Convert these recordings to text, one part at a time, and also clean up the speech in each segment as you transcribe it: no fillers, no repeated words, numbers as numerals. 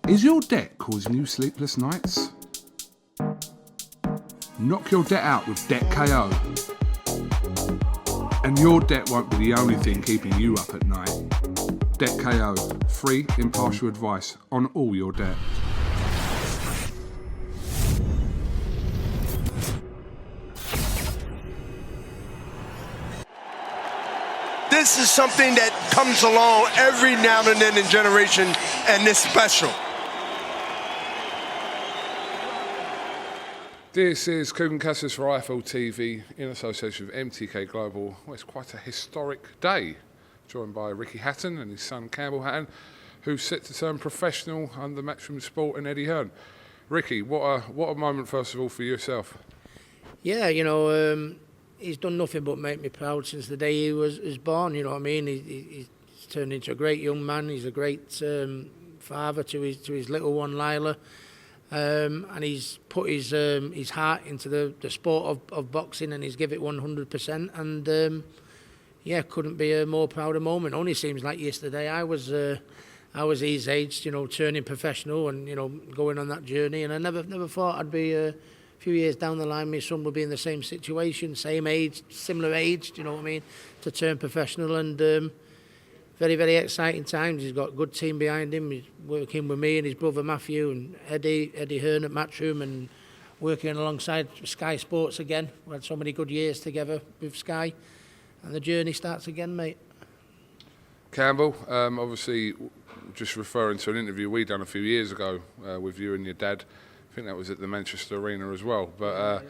Is your debt causing you sleepless nights? Knock your debt out with Debt KO. And your debt won't be the only thing keeping you up at night. Debt KO. Free, impartial advice on all your debt. This is something that comes along every now and then in generation, and it's special. This is KUGAN CASSIUS for IFL TV in association with MTK Global. Well, it's quite a historic day, joined by Ricky Hatton and his son Campbell Hatton, who's set to turn professional under Matchroom Sport and Eddie Hearn. Ricky, what a moment first of all for yourself. Yeah, you know, he's done nothing but make me proud since the day he was born. You know what I mean? He's turned into a great young man. He's a great father to his little one, Lila. And he's put his heart into the sport of boxing, and he's give it 100%. And yeah, couldn't be a more prouder moment. Only seems like yesterday I was his age, you know, turning professional and, you know, going on that journey. And I never thought I'd be a few years down the line, my son would be in the same situation, same age, similar age. Do you know what I mean? To turn professional. And very, very exciting times. He's got a good team behind him. He's working with me and his brother Matthew and Eddie Hearn at Matchroom, and working alongside Sky Sports again. We had so many good years together with Sky, and the journey starts again, mate. Campbell, obviously, just referring to an interview we done a few years ago with you and your dad. I think that was at the Manchester Arena as well. But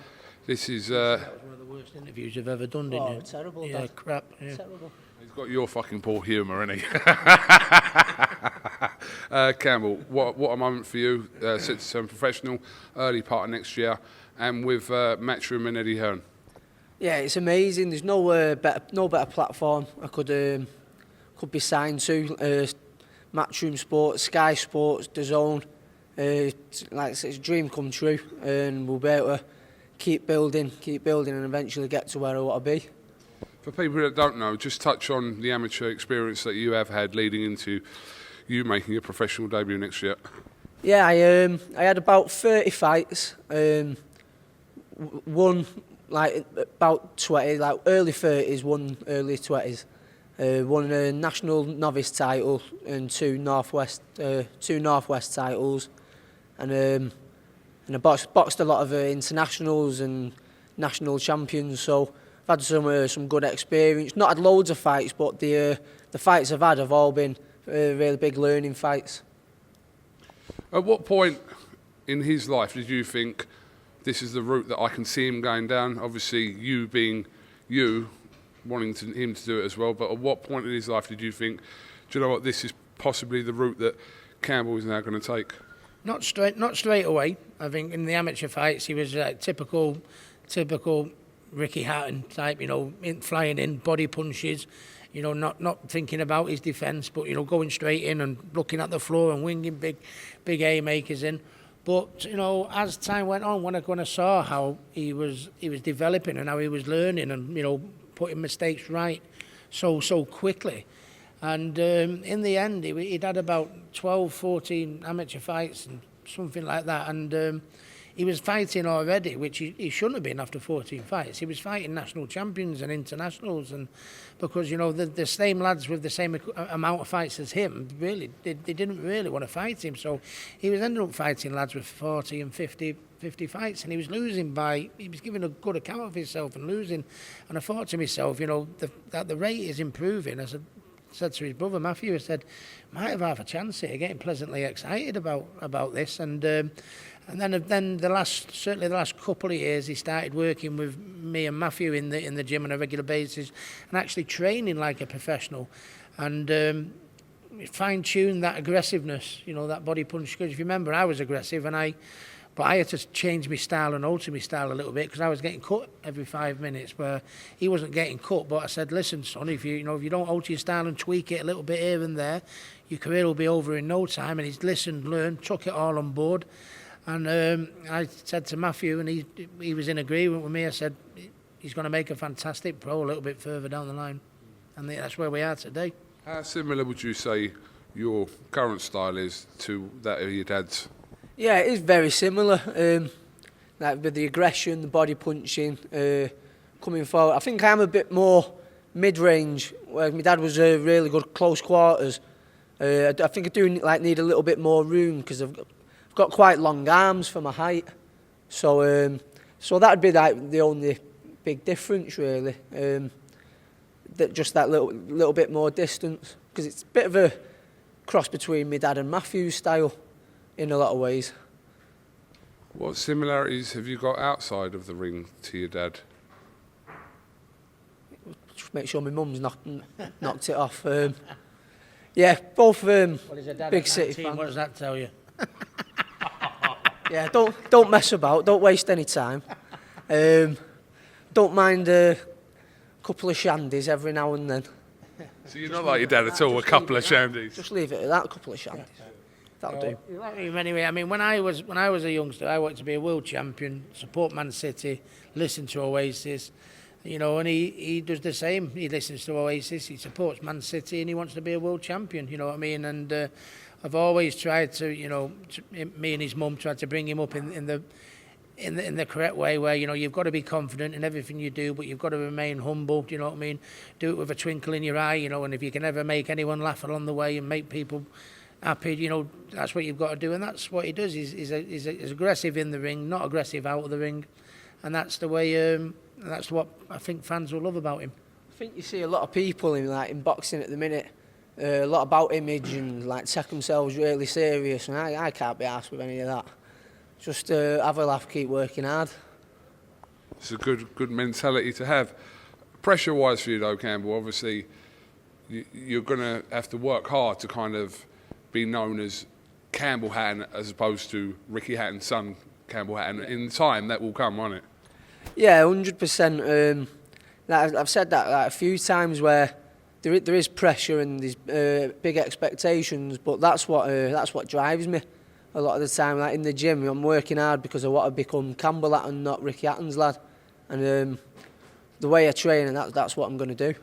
this is... that was one of the worst interviews you've ever done, didn't you? Terrible. Yeah, crap. Yeah. Terrible. He's got your fucking poor humour, hasn't he? Campbell, what a moment for you, set to turn professional, early part of next year, and with Matchroom and Eddie Hearn. Yeah, it's amazing. There's no better platform I could be signed to. Matchroom Sports, Sky Sports, DAZN. It's a dream come true, and we'll be able to keep building, and eventually get to where I want to be. For people that don't know, just touch on the amateur experience that you have had leading into you making your professional debut next year. Yeah, I had about 30 fights. Won like about 20, like early 30s, won early 20s. Won a national novice title and two Northwest titles, and I boxed a lot of internationals and national champions. So I've had some good experience. Not had loads of fights, but the fights I've had have all been really big learning fights. At what point in his life did you think this is the route that I can see him going down? Obviously, you being you, wanting him to do it as well. But at what point in his life did you think, do you know what, this is possibly the route that Campbell is now going to take? Not straight away. I think in the amateur fights he was typical Ricky Hatton type, you know, flying in, body punches, you know, not thinking about his defence, but, you know, going straight in and looking at the floor and winging big haymakers in. But, you know, as time went on, when I saw how he was developing and how he was learning and, you know, putting mistakes right so quickly. And in the end, he'd had about 12, 14 amateur fights and something like that. And he was fighting already, which he shouldn't have been after 14 fights. He was fighting national champions and internationals, and because, you know, the same lads with the same amount of fights as him, really, they didn't really want to fight him. So he was ended up fighting lads with 40 and 50 fights, and he was losing he was giving a good account of himself and losing. And I thought to myself, you know, that the rate is improving. I said to his brother Matthew, I said, might have half a chance here, getting pleasantly excited about this. And then the last couple of years, he started working with me and Matthew in the gym on a regular basis, and actually training like a professional, and fine-tuned that aggressiveness, you know, that body punch. Because if you remember, I was aggressive, but I had to change my style and alter my style a little bit, because I was getting cut every 5 minutes where he wasn't getting cut. But I said, listen, son, if you don't alter your style and tweak it a little bit here and there, your career will be over in no time. And he's listened, learned, took it all on board. And I said to Matthew, and he was in agreement with me. I said, he's going to make a fantastic pro a little bit further down the line. And that's where we are today. How similar would you say your current style is to that of your dad's? Yeah, it is very similar. Like with the aggression, the body punching, coming forward. I think I'm a bit more mid-range, where my dad was really good close quarters. I think I do need a little bit more room because I've got quite long arms for my height. So that'd be like the only big difference really. That little bit more distance, because it's a bit of a cross between my dad and Matthew's style in a lot of ways. What similarities have you got outside of the ring to your dad? Just make sure my mum's knocked it off. Yeah, both big City fans. What does that tell you? Yeah, don't mess about. Don't waste any time. Don't mind a couple of shandies every now and then. So you're not like your dad at all, a couple of shandies? Just leave it at that, a couple of shandies. That'll do. Anyway, I mean, when I was a youngster, I wanted to be a world champion, support Man City, listen to Oasis, you know, and he does the same. He listens to Oasis, he supports Man City, and he wants to be a world champion. You know what I mean? And I've always tried to, you know, me and his mum tried to bring him up in the correct way, where, you know, you've got to be confident in everything you do, but you've got to remain humble. Do you know what I mean? Do it with a twinkle in your eye, you know. And if you can ever make anyone laugh along the way and make people happy, you know, that's what you've got to do. And that's what he does. He's aggressive in the ring, not aggressive out of the ring, and that's the way. That's what I think fans will love about him. I think you see a lot of people in boxing at the minute, a lot about image and like take themselves really serious, and I can't be arsed with any of that. Just have a laugh, keep working hard. It's a good mentality to have. Pressure-wise for you though, Campbell, obviously you're going to have to work hard to kind of be known as Campbell Hatton as opposed to Ricky Hatton's son, Campbell Hatton. In time, that will come, won't it? Yeah, 100%. I've said that like, a few times, where there is pressure and there's big expectations, but that's what drives me. A lot of the time, like in the gym, I'm working hard because I want to become Campbell Hatton, not Ricky Hatton's lad. And the way I train, and that's what I'm going to do.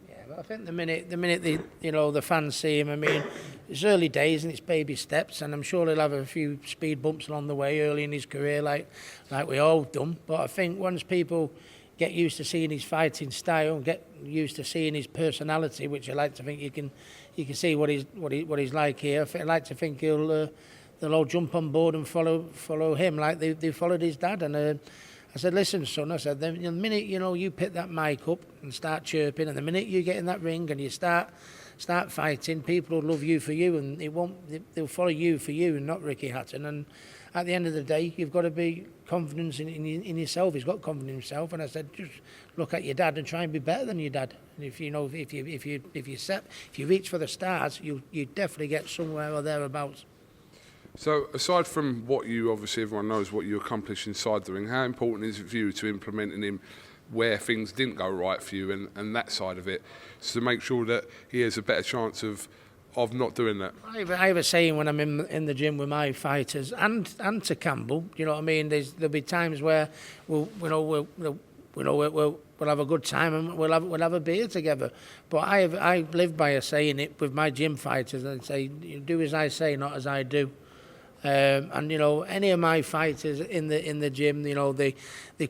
Yeah, but I think the minute the fans see him, I mean, it's early days and it's baby steps, and I'm sure he'll have a few speed bumps along the way early in his career, like we all done. But I think once people get used to seeing his fighting style, get used to seeing his personality, which I like to think you can see what he's like here. I like to think they'll all jump on board and follow him like they followed his dad. And I said, listen, son, I said, the minute, you know, you pick that mic up and start chirping, and the minute you get in that ring and you start fighting, people will love you for you, and they'll follow you for you and not Ricky Hatton. And at the end of the day, you've got to be confident in yourself. He's got confidence in himself. And I said, just look at your dad and try and be better than your dad. And if you reach for the stars, you definitely get somewhere or thereabouts. So aside from what you, obviously everyone knows what you accomplished inside the ring, how important is it for you to implementing him where things didn't go right for you and that side of it, so to make sure that he has a better chance of not doing that? I have a saying when I'm in the gym with my fighters and to Campbell, you know what I mean? There'll be times where we'll have a good time and we'll have a beer together. But I live by a saying it with my gym fighters, and say, do as I say, not as I do. And you know, any of my fighters in the gym, you know, they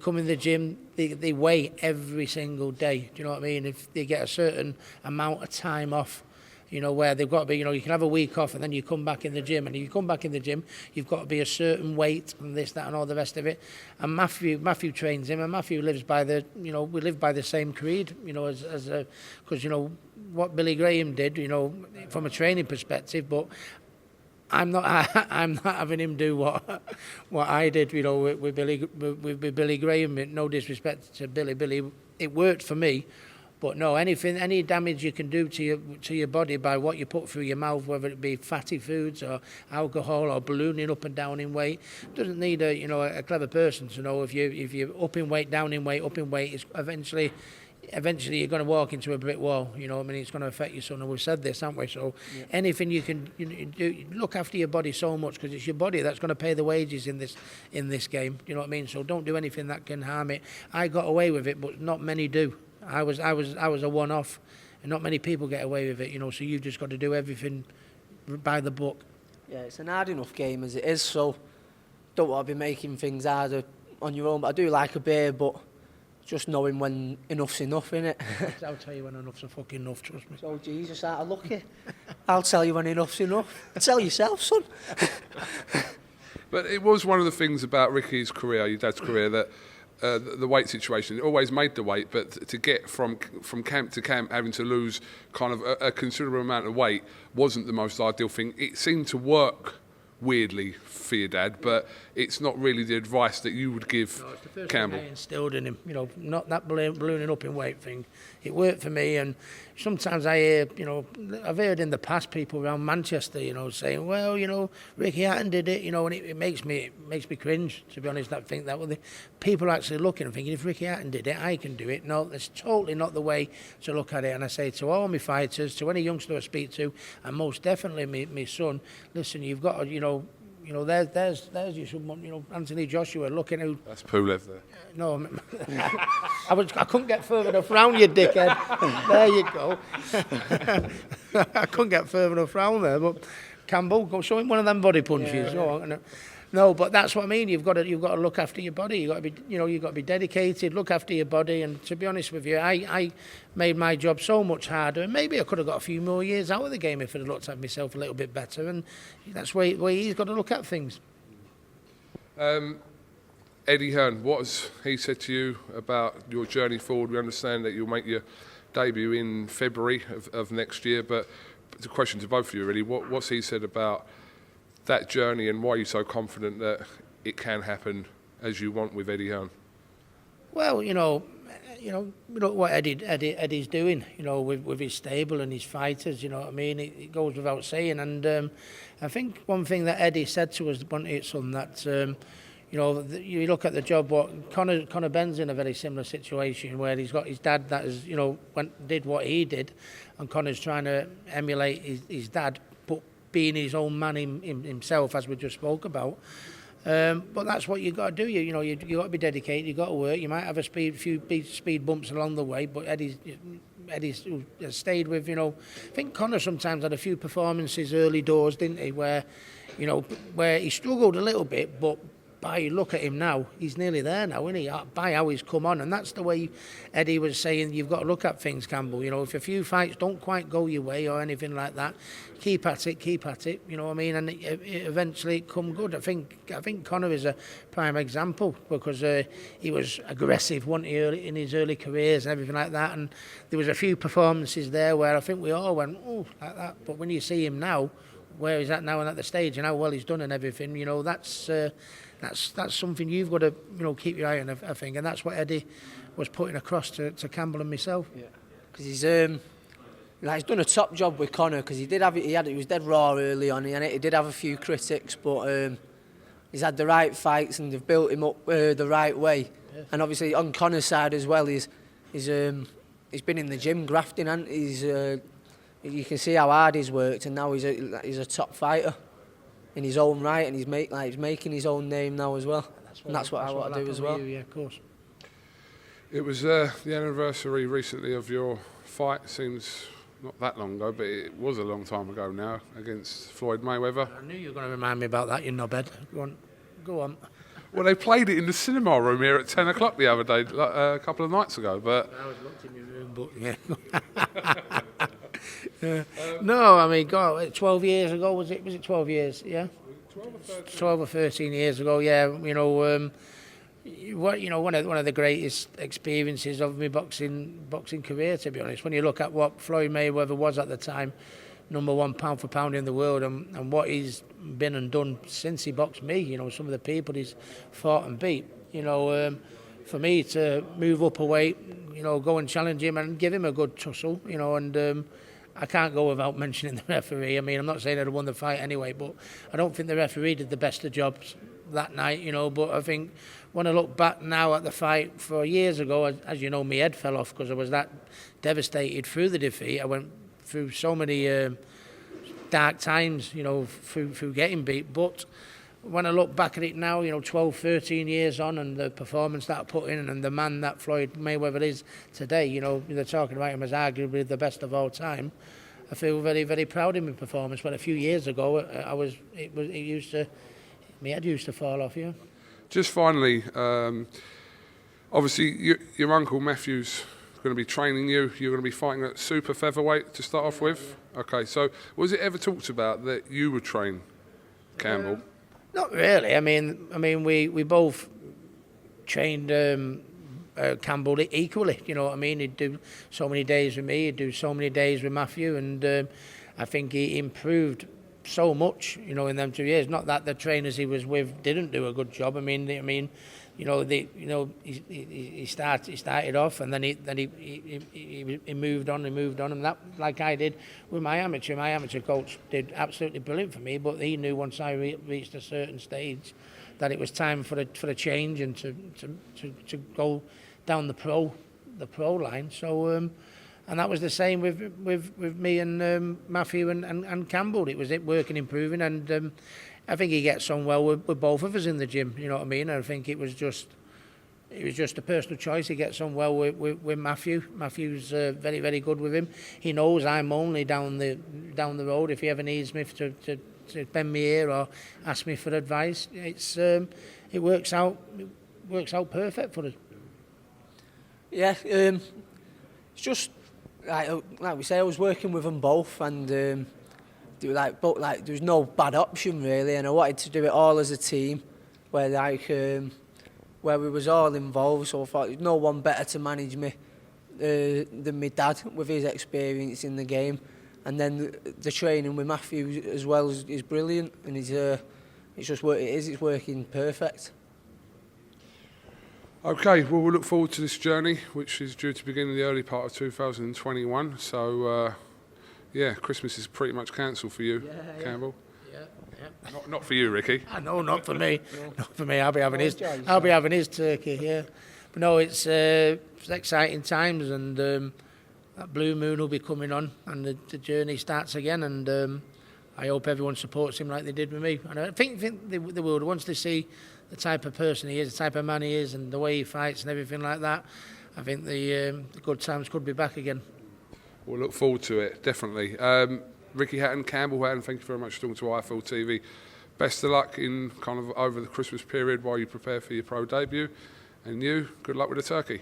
come in the gym, they weigh every single day. Do you know what I mean? If they get a certain amount of time off, you know, where they've got to be, you know, you can have a week off and then you come back in the gym, and if you come back in the gym, you've got to be a certain weight and this, that, and all the rest of it. And Matthew trains him, and Matthew lives by we live by the same creed, you know, because you know what Billy Graham did, you know, from a training perspective, but I'm not having him do what I did, you know, with Billy Graham. No disrespect to Billy, it worked for me, but no, any damage you can do to your body by what you put through your mouth, whether it be fatty foods or alcohol or ballooning up and down in weight, doesn't need a clever person to know if you're up in weight, down in weight, up in weight, it's eventually you're going to walk into a brick wall, you know. I mean, it's going to affect your son, and we've said this, haven't we? So anything you can do, look after your body so much, because it's your body that's going to pay the wages in this game, you know what I mean? So don't do anything that can harm it. I got away with it, but not many do. I was a one-off, and not many people get away with it, you know. So you've just got to do everything by the book. Yeah, it's an hard enough game as it is, so don't want to be making things harder on your own. But I do like a beer, but just knowing when enough's enough, innit? I'll tell you when enough's a fucking enough, trust me. So Jesus, out of lucky. I'll tell you when enough's enough. Tell yourself, son. But it was one of the things about Ricky's career, your dad's career, that the weight situation, it always made the weight, but to get from camp to camp having to lose kind of a considerable amount of weight wasn't the most ideal thing. It seemed to work weirdly for your dad, but it's not really the advice that you would give No, it's the first Campbell. thing I instilled in him, not that ballooning up in weight thing. It worked for me, and sometimes I hear, I've heard in the past people around Manchester, saying, well, Ricky Hatton did it, and it makes me cringe, to be honest. I think that the people are actually looking and thinking, if Ricky Hatton did it, I can do it. No, that's totally not the way to look at it. And I say to all my fighters, to any youngster I speak to, and most definitely my son, listen, you've got to, there's your someone, Anthony Joshua, looking who. That's Pulev there. No, I couldn't get further enough round you, dickhead. There you go. I couldn't get further enough round there, but Campbell, go show him one of them body punches. Yeah. No, but that's what I mean. You've got to look after your body. You've got to be, you've got to be dedicated. Look after your body. And to be honest with you, I made my job so much harder. And maybe I could have got a few more years out of the game if I'd looked at myself a little bit better. And that's where he's got to look at things. Eddie Hearn, what has he said to you about your journey forward? We understand that you'll make your debut in February of next year, but it's a question to both of you, really. What's he said about that journey, and why are you so confident that it can happen as you want with Eddie Hearn? Well, look what Eddie's doing, with his stable and his fighters, you know what I mean? It goes without saying. And I think one thing that Eddie said to us one day, son, that, you look at the job, what Conor Benn's in a very similar situation where he's got his dad that is, did what he did, and Conor's trying to emulate his dad, but being his own man himself, as we just spoke about. But that's what you got to do. You got to be dedicated. You got to work. You might have a few speed bumps along the way, but Eddie's stayed with. I think Conor sometimes had a few performances early doors, didn't he? Where he struggled a little bit, but by look at him now, he's nearly there now, isn't he? By how he's come on, and that's the way Eddie was saying. You've got to look at things, Campbell. If a few fights don't quite go your way or anything like that, keep at it. You know what I mean? And it eventually come good. I think Conor is a prime example because he was aggressive, wasn't he, in his early careers and everything like that. And there was a few performances there where I think we all went, oh, like that. But when you see him now, where he's at now and at the stage and how well he's done and everything, that's something you've got to keep your eye on, I think, and that's what Eddie was putting across to Campbell and myself. Yeah, because he's done a top job with Conor, because he was dead raw early on, and he did have a few critics, but he's had the right fights and they've built him up the right way. Yeah. And obviously on Conor's side as well, he's been in the gym grafting, and you can see how hard he's worked, and now he's a top fighter in his own right, and he's making his own name now as well. That's what I want to do as well. Yeah, of course. It was the anniversary recently of your fight. Seems not that long ago, but it was a long time ago now, against Floyd Mayweather. I knew you were going to remind me about that, you knobhead. Go on. Well, they played it in the cinema room here at 10 o'clock the other day, a couple of nights ago. But I was locked in my room, but yeah. No, I mean, God, 12 years ago, was it 12 years, yeah? 12 or 13 years ago, yeah. One of the greatest experiences of my boxing career, to be honest. When you look at what Floyd Mayweather was at the time, #1 pound for pound in the world, and what he's been and done since he boxed me, some of the people he's fought and beat, for me to move up a weight, go and challenge him and give him a good tussle, and I can't go without mentioning the referee. I mean, I'm not saying I'd have won the fight anyway, but I don't think the referee did the best of jobs that night, but I think when I look back now at the fight for years ago, as you know, my head fell off because I was that devastated through the defeat. I went through so many dark times, through getting beat. But when I look back at it now, 12, 13 years on, and the performance that I put in, and the man that Floyd Mayweather is today, they're talking about him as arguably the best of all time. I feel very, very proud of my performance. But a few years ago, my head used to fall off. Yeah. Just finally, obviously your uncle Matthew's going to be training you. You're going to be fighting at super featherweight to start off with. Okay, so was it ever talked about that you would train Campbell? Not really. I mean, we both trained Campbell equally. You know what I mean? He'd do so many days with me. He'd do so many days with Matthew, and I think he improved so much. You know, in them 2 years. Not that the trainers he was with didn't do a good job. He started off, and then he moved on, and that, like I did with my amateur coach did absolutely brilliant for me. But he knew once I reached a certain stage that it was time for a change and to go down the pro line. So and that was the same with me and Matthew and Campbell. It was working, improving, and I think he gets on well with both of us in the gym. You know what I mean? I think it was just a personal choice. He gets on well with Matthew. Matthew's very, very good with him. He knows I'm only down the road. If he ever needs me to bend me ear or ask me for advice, it works out perfect for us. Yeah, it's just like we say, I was working with them both, and there was no bad option really, and I wanted to do it all as a team, where we was all involved. So I thought there's no one better to manage me than my dad with his experience in the game, and then the training with Matthew as well is brilliant, and it's working perfect. Okay, well, we'll look forward to this journey, which is due to begin in the early part of 2021. So, Christmas is pretty much cancelled for you, Campbell. Yeah. Not for you, Ricky. No, not for me. Not for me. I'll be having his turkey. Yeah, but no, it's exciting times, and that blue moon will be coming on, and the journey starts again. And I hope everyone supports him like they did with me. And I think they will. Once they see the type of person he is, the type of man he is, and the way he fights and everything like that, I think the good times could be back again. We'll look forward to it, definitely. Ricky Hatton, Campbell Hatton, thank you very much for talking to IFL TV. Best of luck in kind of over the Christmas period while you prepare for your pro debut. And you, good luck with the turkey.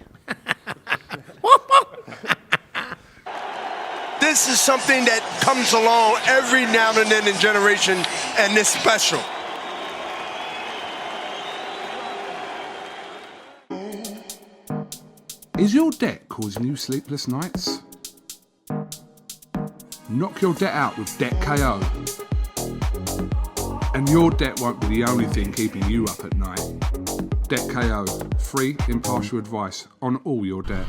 This is something that comes along every now and then in generation, and it's special. Is your debt causing you sleepless nights? Knock your debt out with Debt KO. And your debt won't be the only thing keeping you up at night. Debt KO, free, impartial advice on all your debt.